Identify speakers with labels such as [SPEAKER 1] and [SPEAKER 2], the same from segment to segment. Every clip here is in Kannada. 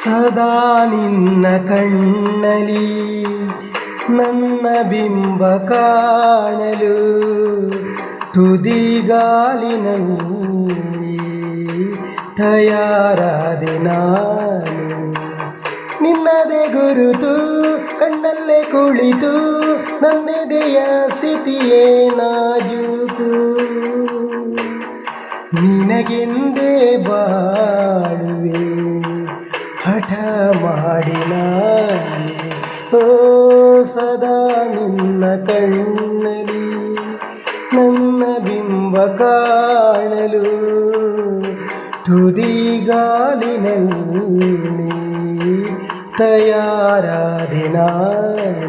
[SPEAKER 1] ಸದಾ ನಿನ್ನ ಕಣ್ಣಲಿ ನನ್ನ ಬಿಂಬ ಕಾಣಲು ತುದಿಗಾಲಿನಲ್ಲಿ ತಯಾರಾದೆ ನಾನು. ನಿನ್ನದೇ ಗುರುತು ಕಣ್ಣಲ್ಲೇ ಕುಳಿತು ನನ್ನೆದೆಯ ಸ್ಥಿತಿಯೇ ನಾಜೂಕು. ನಿನಗೆಂದೇ ಬಾಳುವೆ ಹಠ ಮಾಡಿ ನಾನು. ಓ ಸದಾ ನಿನ್ನ ಕಣ್ಣಲಿ ನನ್ನ ಬಿಂಬ ಕಾಣಲು ತುದಿಗಾಲಿನಲ್ಲಿ ತಯಾರಾದೆ ನಾನು.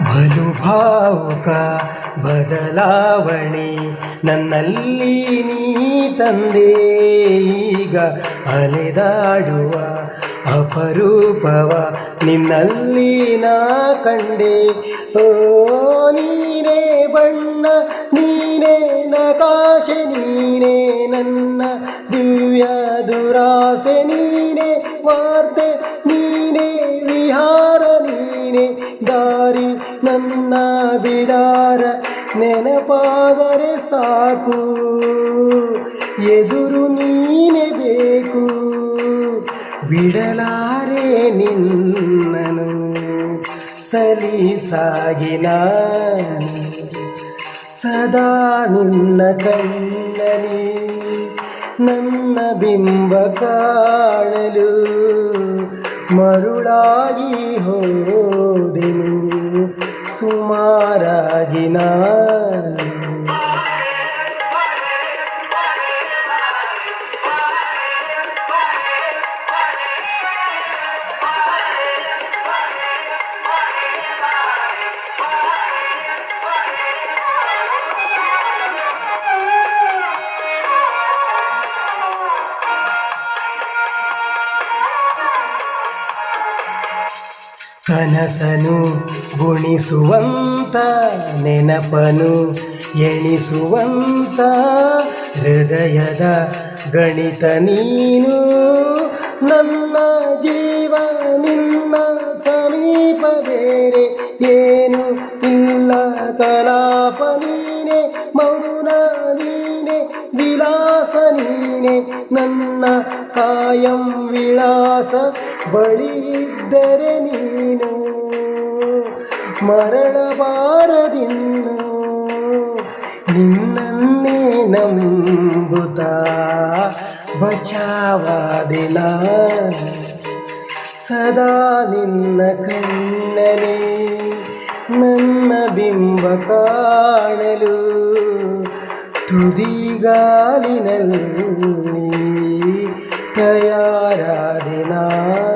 [SPEAKER 1] ಬಲು ಭಾವುಕ ಬದಲಾವಣೆ ನನ್ನಲ್ಲಿ ನೀ ತಂದೆ. ಈಗ ಅಲೆದಾಡುವ ಅಪರೂಪವ ನಿನ್ನಲ್ಲಿ ನಾ ಕಂಡೆ. ಓ ನೀನೇ ಬಣ್ಣ, ನೀನೇ ನಕಾಶೆ, ನೀನೇ ನನ್ನ ದಿವ್ಯ ದುರಾಸೆ, ನೀನೇ ವಾರ್ತೆ, ನೀನೇ ವಿಹಾರ, ನೀನೇ ದಾರಿ ನನ್ನ ಬಿಡಾರ. ನೆನಪಾದರೆ ಸಾಕು, ಎದುರು ನೀನೇ ಬೇಕು, ಬಿಡಲಾರೆ ನಿನ್ನನು ಸಲೀಸಾಗಿ ನಾನು. ಸದಾ ನಿನ್ನ ಕಣ್ಣಲಿ ನನ್ನ ಬಿಂಬ ಕಾಣಲು ಮರುಳಾಗಿ ಹೋದೆನು ಸುಮಾರಾಗಿ ನಾನು. ಕನಸನು ಗುಣಿಸುವಂತ, ನೆನಪನು ಎಣಿಸುವಂತ ಹೃದಯದ ಗಣಿತ ನೀನು. ನನ್ನ ಜೀವ ನಿನ್ನ ಸಮೀಪ ಬೇರೆ ಏನು ಇಲ್ಲ. ಕಲಾಪ ನೀನೆ, ಮೌನ ನೀನೆ, ವಿಲಾಸ ನೀನೆ, ನನ್ನ ಕಾಯಂ ವಿಳಾಸ. ಬಳಿ ಇದ್ದರೆ ನೀನು ಮರಳಬಾರದಿನ್ನು, ನಿನ್ನನ್ನೇ ನಂಬುತ್ತಾ ಬಚಾವಾದೆ ನಾನು. ಸದಾ ನಿನ್ನ ಕಣ್ಣಲಿ ನನ್ನ ಬಿಂಬ ಕಾಣಲು ತುದಿಗಾಲಿನಲ್ಲಿ ತಯಾರಾದೆ ನಾನು.